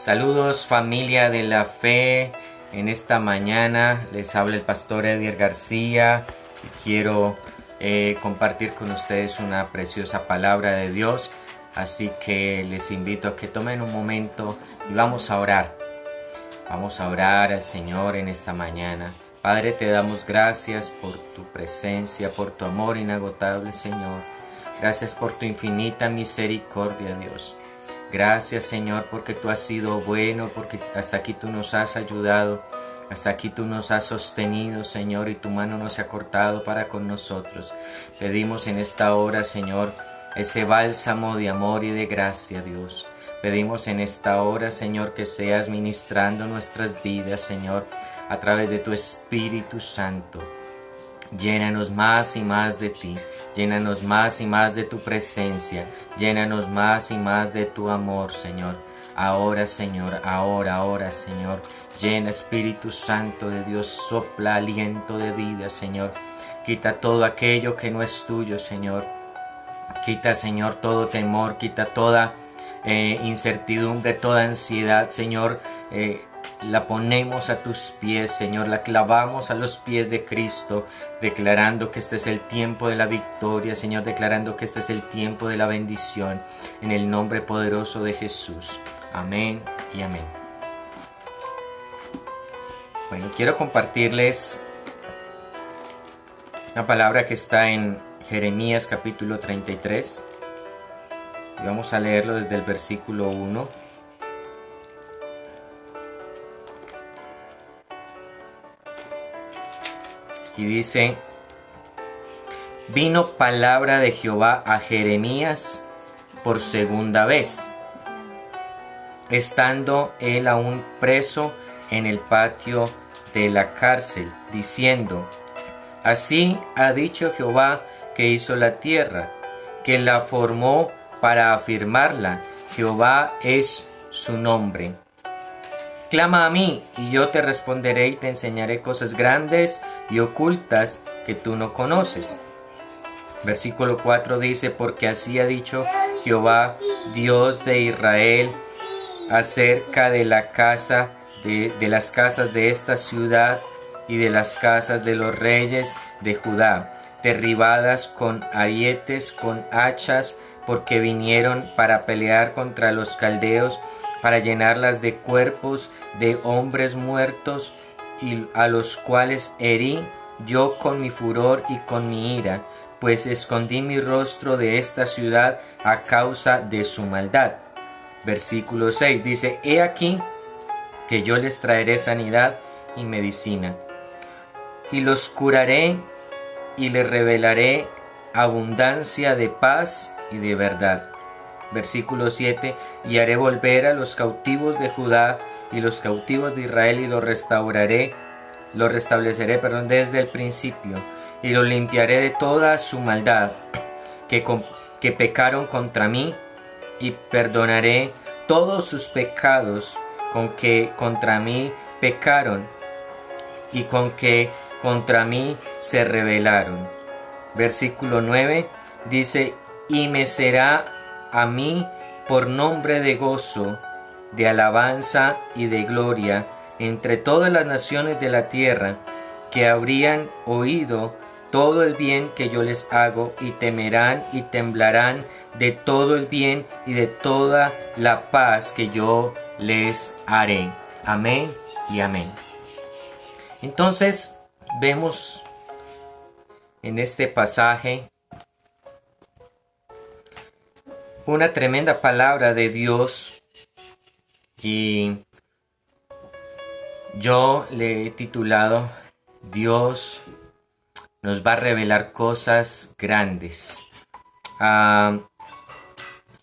Saludos familia de la fe, en esta mañana les habla el pastor Edier García y quiero compartir con ustedes una preciosa palabra de Dios, así que les invito a que tomen un momento y vamos a orar. Vamos a orar al Señor en esta mañana. Padre, te damos gracias por tu presencia, por tu amor inagotable, Señor. Gracias por tu infinita misericordia, Dios. Gracias, Señor, porque tú has sido bueno, porque hasta aquí tú nos has ayudado, hasta aquí tú nos has sostenido, Señor, y tu mano no se ha cortado para con nosotros. Pedimos en esta hora, Señor, ese bálsamo de amor y de gracia, Dios. Pedimos en esta hora, Señor, que seas ministrando nuestras vidas, Señor, a través de tu Espíritu Santo. Llénanos más y más de ti, llénanos más y más de tu presencia, llénanos más y más de tu amor, Señor. Ahora, Señor, ahora, Señor. Llena, Espíritu Santo de Dios, sopla aliento de vida, Señor. Quita todo aquello que no es tuyo, Señor. Quita, Señor, todo temor, quita toda incertidumbre, toda ansiedad, Señor. La ponemos a tus pies, Señor, la clavamos a los pies de Cristo, declarando que este es el tiempo de la victoria, Señor, declarando que este es el tiempo de la bendición, en el nombre poderoso de Jesús. Amén y amén. Bueno, quiero compartirles una palabra que está en Jeremías capítulo 33, y vamos a leerlo desde el versículo 1. Y dice: vino palabra de Jehová a Jeremías por segunda vez, estando él aún preso en el patio de la cárcel, diciendo: así ha dicho Jehová, que hizo la tierra, que la formó para afirmarla. Jehová es su nombre. Clama a mí, y yo te responderé y te enseñaré cosas grandes y ocultas que tú no conoces. Versículo 4 dice: porque así ha dicho Jehová, Dios de Israel, acerca de la casa de las casas de esta ciudad y de las casas de los reyes de Judá, derribadas con arietes, con hachas, porque vinieron para pelear contra los caldeos, para llenarlas de cuerpos de hombres muertos, y a los cuales herí yo con mi furor y con mi ira, pues escondí mi rostro de esta ciudad a causa de su maldad. Versículo 6 dice: he aquí que yo les traeré sanidad y medicina, y los curaré y les revelaré abundancia de paz y de verdad. Versículo 7: y haré volver a los cautivos de Judá y los cautivos de Israel, y los restableceré, desde el principio, y los limpiaré de toda su maldad que pecaron contra mí, y perdonaré todos sus pecados con que contra mí pecaron y con que contra mí se rebelaron. Versículo 9 dice: y me será a mí por nombre de gozo, de alabanza y de gloria entre todas las naciones de la tierra, que habrían oído todo el bien que yo les hago, y temerán y temblarán de todo el bien y de toda la paz que yo les haré. Amén y amén. Entonces vemos en este pasaje una tremenda palabra de Dios, y yo le he titulado: Dios nos va a revelar cosas grandes.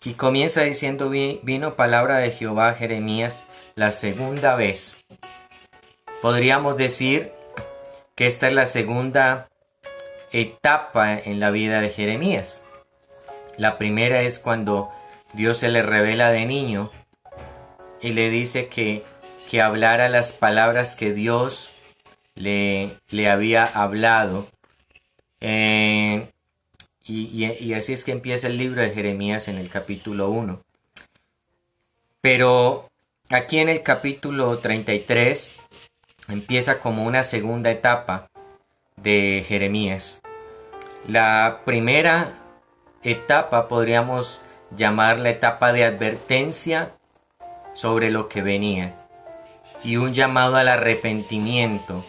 Y comienza diciendo: vino palabra de Jehová a Jeremías la segunda vez. Podríamos decir que esta es la segunda etapa en la vida de Jeremías. La primera es cuando Dios se le revela de niño y le dice que hablara las palabras que Dios le había hablado. Y así es que empieza el libro de Jeremías en el capítulo 1. Pero aquí en el capítulo 33 empieza como una segunda etapa de Jeremías. La primera etapa podríamos llamar la etapa de advertencia sobre lo que venía y un llamado al arrepentimiento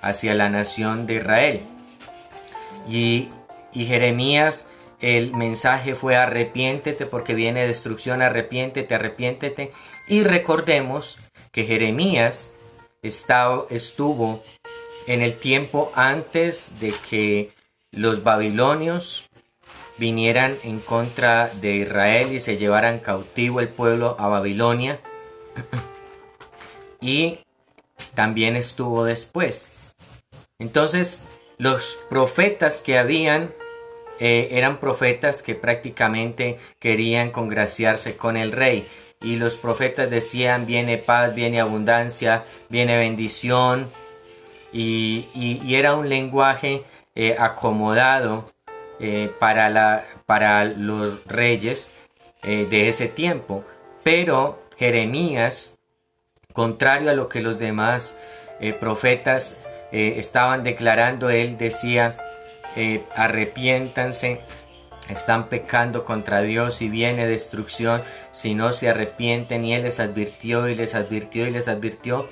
hacia la nación de Israel. Y Jeremías, el mensaje fue: arrepiéntete porque viene destrucción, arrepiéntete, arrepiéntete. Y recordemos que Jeremías estuvo en el tiempo antes de que los babilonios vinieran en contra de Israel y se llevaran cautivo el pueblo a Babilonia. Y también estuvo después. Entonces, los profetas que habían eran profetas que prácticamente querían congraciarse con el rey. Y los profetas decían: viene paz, viene abundancia, viene bendición. Y era un lenguaje acomodado para los reyes de ese tiempo. Pero Jeremías, contrario a lo que los demás profetas estaban declarando, él decía: arrepiéntanse, están pecando contra Dios y viene destrucción si no se arrepienten. Y él les advirtió y les advirtió y les advirtió,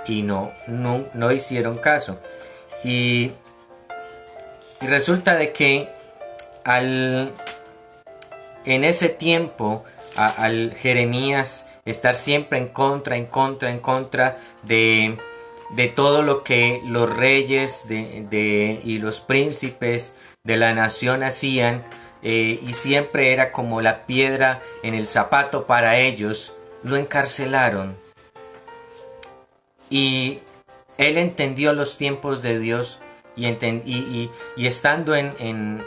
y no hicieron caso. Y resulta de que en ese tiempo, al Jeremías estar siempre en contra de todo lo que los reyes y los príncipes de la nación hacían, y siempre era como la piedra en el zapato para ellos, lo encarcelaron. Y él entendió los tiempos de Dios y estando en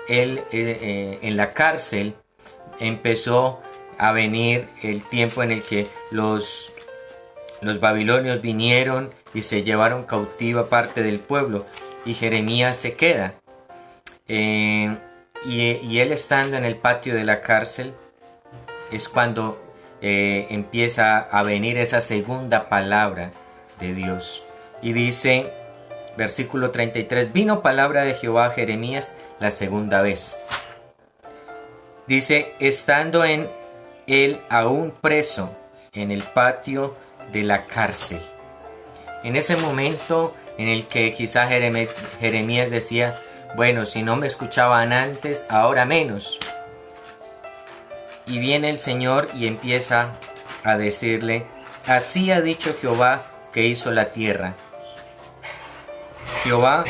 la cárcel, empezó a venir el tiempo en el que los babilonios vinieron y se llevaron cautiva parte del pueblo, y Jeremías se queda. Y él, estando en el patio de la cárcel, es cuando empieza a venir esa segunda palabra de Dios. Y dice, versículo 33, vino palabra de Jehová a Jeremías la segunda vez. Dice, estando él aún preso en el patio de la cárcel. En ese momento en el que quizá Jeremías decía: bueno, si no me escuchaban antes, ahora menos. Y viene el Señor y empieza a decirle: así ha dicho Jehová que hizo la tierra, Jehová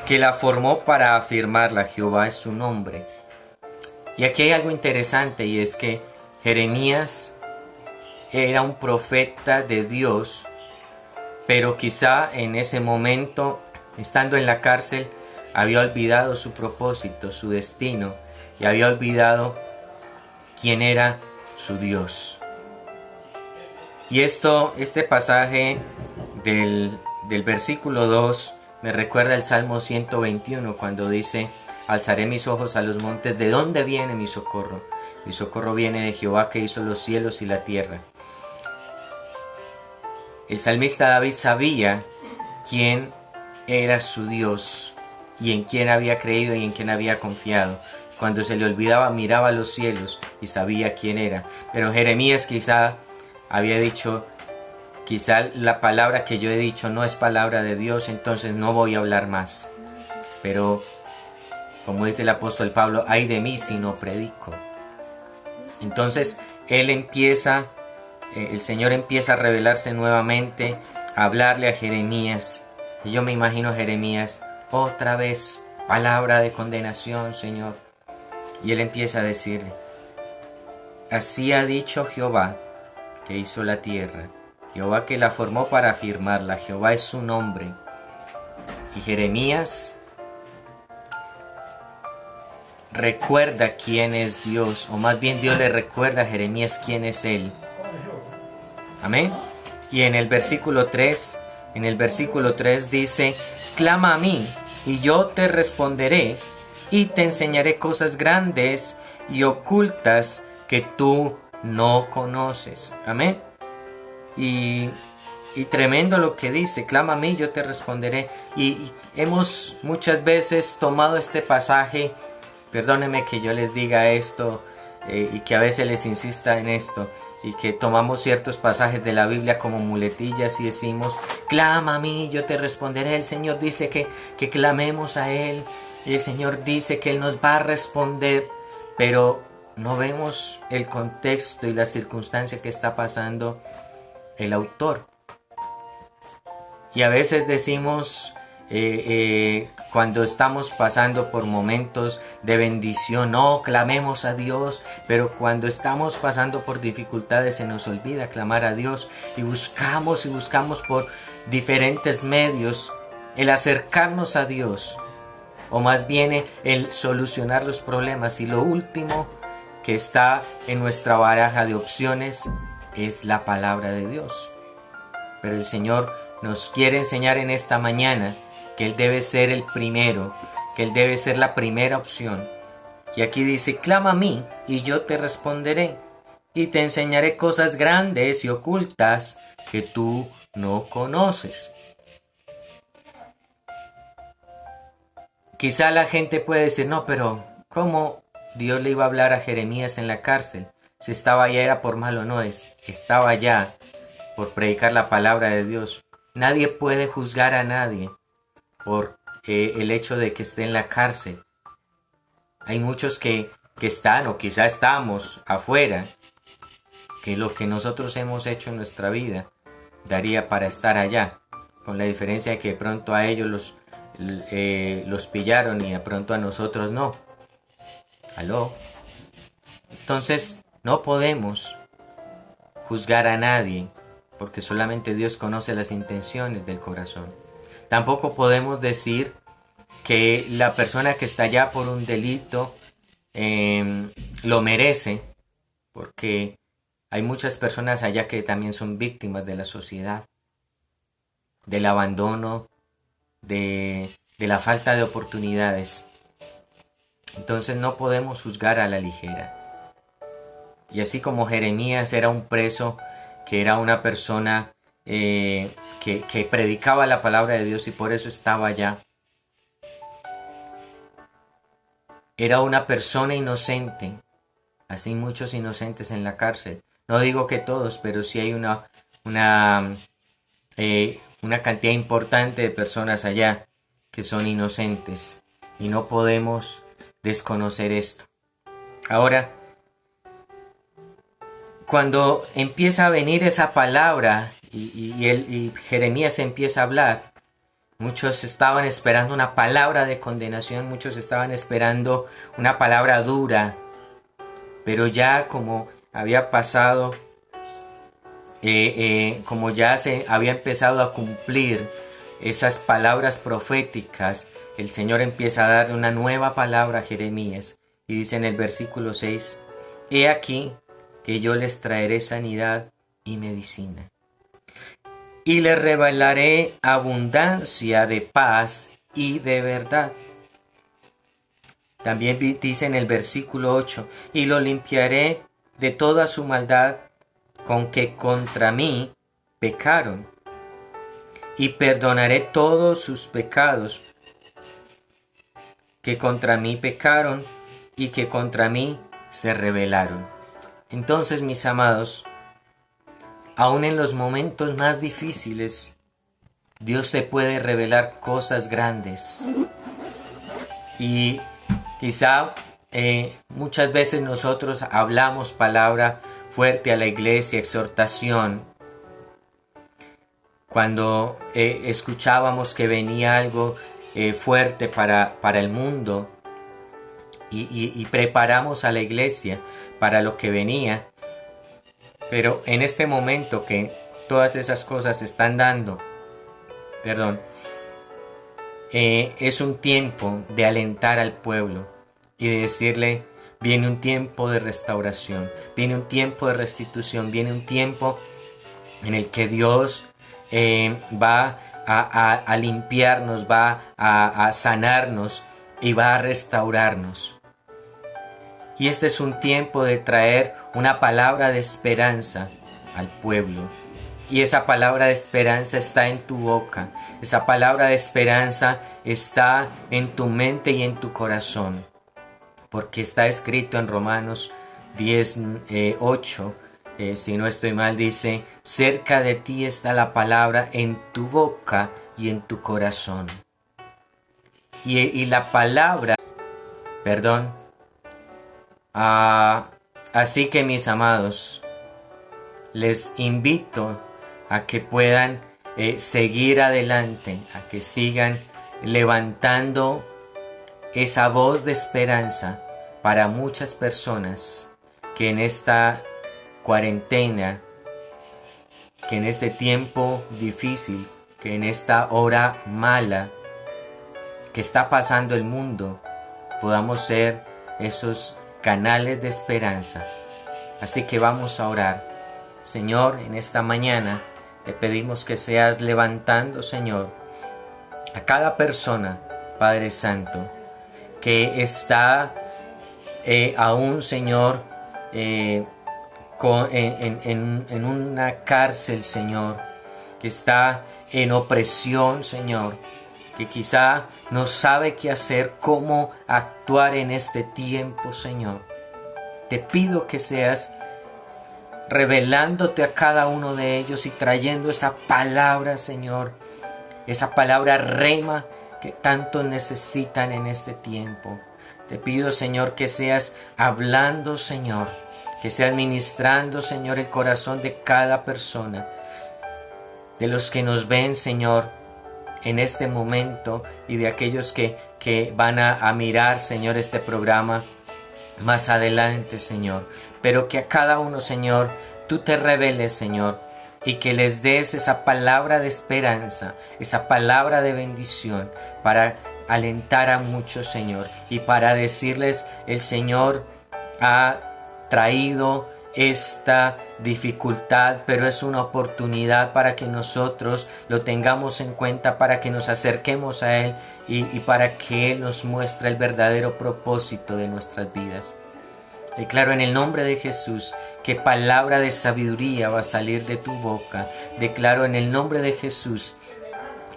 que la formó para afirmarla, Jehová es su nombre. Y aquí hay algo interesante, y es que Jeremías era un profeta de Dios, pero quizá en ese momento, estando en la cárcel, había olvidado su propósito, su destino, y había olvidado quién era su Dios. Y este pasaje del versículo 2 me recuerda el Salmo 121, cuando dice: alzaré mis ojos a los montes, ¿de dónde viene mi socorro? Mi socorro viene de Jehová, que hizo los cielos y la tierra. El salmista David sabía quién era su Dios y en quién había creído y en quién había confiado. Cuando se le olvidaba, miraba a los cielos y sabía quién era. Pero Jeremías quizá había dicho: quizá la palabra que yo he dicho no es palabra de Dios, entonces no voy a hablar más. Pero, como dice el apóstol Pablo, ay de mí si no predico. Entonces el Señor empieza a revelarse nuevamente, a hablarle a Jeremías. Y yo me imagino a Jeremías: otra vez, palabra de condenación, Señor. Y él empieza a decirle: así ha dicho Jehová que hizo la tierra, Jehová que la formó para afirmarla, Jehová es su nombre. Y Jeremías recuerda quién es Dios, o más bien Dios le recuerda a Jeremías quién es Él. Amén. Y en el versículo 3 dice: clama a mí y yo te responderé y te enseñaré cosas grandes y ocultas que tú no conoces. Amén. Y, y tremendo lo que dice, clama a mí, yo te responderé. Y hemos muchas veces tomado este pasaje, perdónenme que yo les diga esto y que a veces les insista en esto, y que tomamos ciertos pasajes de la Biblia como muletillas y decimos, clama a mí, yo te responderé. El Señor dice que clamemos a Él, y el Señor dice que Él nos va a responder, pero no vemos el contexto y la circunstancia que está pasando el autor. Y a veces decimos, cuando estamos pasando por momentos de bendición, no, clamemos a Dios, pero cuando estamos pasando por dificultades se nos olvida clamar a Dios y buscamos por diferentes medios el acercarnos a Dios, o más bien el solucionar los problemas, y lo último que está en nuestra baraja de opciones es la palabra de Dios. Pero el Señor nos quiere enseñar en esta mañana que Él debe ser el primero, que Él debe ser la primera opción. Y aquí dice, clama a mí y yo te responderé, y te enseñaré cosas grandes y ocultas que tú no conoces. Quizá la gente puede decir, no, pero ¿cómo Dios le iba a hablar a Jeremías en la cárcel? Si estaba allá era por malo, no es, estaba allá por predicar la palabra de Dios. Nadie puede juzgar a nadie por el hecho de que esté en la cárcel. Hay muchos que están, o quizá estamos afuera, que lo que nosotros hemos hecho en nuestra vida daría para estar allá, con la diferencia de que de pronto a ellos los pillaron y de pronto a nosotros no. ¿Aló? Entonces no podemos juzgar a nadie, porque solamente Dios conoce las intenciones del corazón. Tampoco podemos decir que la persona que está allá por un delito lo merece, porque hay muchas personas allá que también son víctimas de la sociedad, del abandono, de la falta de oportunidades. Entonces no podemos juzgar a la ligera. Y así como Jeremías era un preso, que era una persona que predicaba la palabra de Dios y por eso estaba allá, era una persona inocente. Así muchos inocentes en la cárcel. No digo que todos, pero sí hay una cantidad importante de personas allá que son inocentes, y no podemos desconocer esto. Ahora, cuando empieza a venir esa palabra y Jeremías empieza a hablar, muchos estaban esperando una palabra de condenación, muchos estaban esperando una palabra dura, pero ya como había pasado, como ya se había empezado a cumplir esas palabras proféticas, el Señor empieza a darle una nueva palabra a Jeremías, y dice en el versículo 6, he aquí que yo les traeré sanidad y medicina, y les revelaré abundancia de paz y de verdad. También dice en el versículo 8, y lo limpiaré de toda su maldad con que contra mí pecaron, y perdonaré todos sus pecados que contra mí pecaron y que contra mí se rebelaron. Entonces, mis amados, aún en los momentos más difíciles, Dios te puede revelar cosas grandes. Y quizá muchas veces nosotros hablamos palabra fuerte a la iglesia, exhortación, cuando escuchábamos que venía algo fuerte para el mundo, y preparamos a la iglesia para lo que venía. Pero en este momento que todas esas cosas se están dando, es un tiempo de alentar al pueblo y de decirle, viene un tiempo de restauración, viene un tiempo de restitución, viene un tiempo en el que Dios va a limpiarnos, va a sanarnos y va a restaurarnos. Y este es un tiempo de traer una palabra de esperanza al pueblo. Y esa palabra de esperanza está en tu boca. Esa palabra de esperanza está en tu mente y en tu corazón. Porque está escrito en Romanos 10:8, si no estoy mal, dice: cerca de ti está la palabra en tu boca y en tu corazón. Y la palabra, perdón, así que mis amados, les invito a que puedan seguir adelante, a que sigan levantando esa voz de esperanza para muchas personas que en esta cuarentena, que en este tiempo difícil, que en esta hora mala que está pasando el mundo, podamos ser esos canales de esperanza. Así que vamos a orar. Señor, en esta mañana te pedimos que seas levantando, Señor, a cada persona, Padre Santo, que está aún, Señor, en una cárcel, Señor, que está en opresión, Señor, que quizá no sabe qué hacer, cómo actuar en este tiempo, Señor. Te pido que seas revelándote a cada uno de ellos y trayendo esa palabra, Señor, esa palabra rema que tanto necesitan en este tiempo. Te pido, Señor, que seas hablando, Señor, que seas ministrando, Señor, el corazón de cada persona, de los que nos ven, Señor, en este momento, y de aquellos que van a mirar, Señor, este programa más adelante, Señor. Pero que a cada uno, Señor, tú te reveles, Señor, y que les des esa palabra de esperanza, esa palabra de bendición para alentar a muchos, Señor, y para decirles: el Señor ha traído esta dificultad, pero es una oportunidad para que nosotros lo tengamos en cuenta, para que nos acerquemos a Él y para que Él nos muestre el verdadero propósito de nuestras vidas. Declaro en el nombre de Jesús que palabra de sabiduría va a salir de tu boca. Declaro en el nombre de Jesús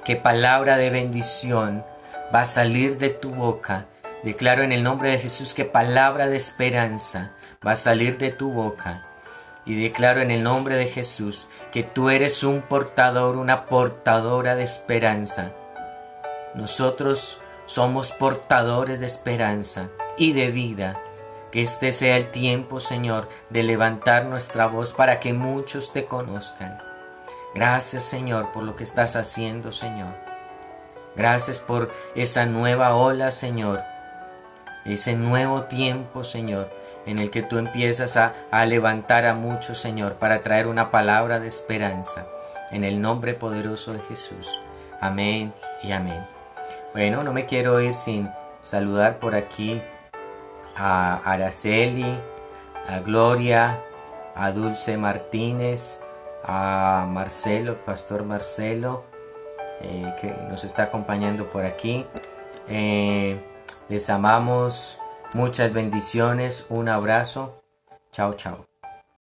que palabra de bendición va a salir de tu boca. Declaro en el nombre de Jesús que palabra de esperanza va a salir de tu boca. Y declaro en el nombre de Jesús que tú eres un portador, una portadora de esperanza. Nosotros somos portadores de esperanza y de vida. Que este sea el tiempo, Señor, de levantar nuestra voz para que muchos te conozcan. Gracias, Señor, por lo que estás haciendo, Señor. Gracias por esa nueva ola, Señor. Ese nuevo tiempo, Señor, en el que tú empiezas a levantar a muchos, Señor, para traer una palabra de esperanza. En el nombre poderoso de Jesús. Amén y amén. Bueno, no me quiero ir sin saludar por aquí a Araceli, a Gloria, a Dulce Martínez, a Marcelo, Pastor Marcelo, que nos está acompañando por aquí. Les amamos, muchas bendiciones, un abrazo, chao, chao.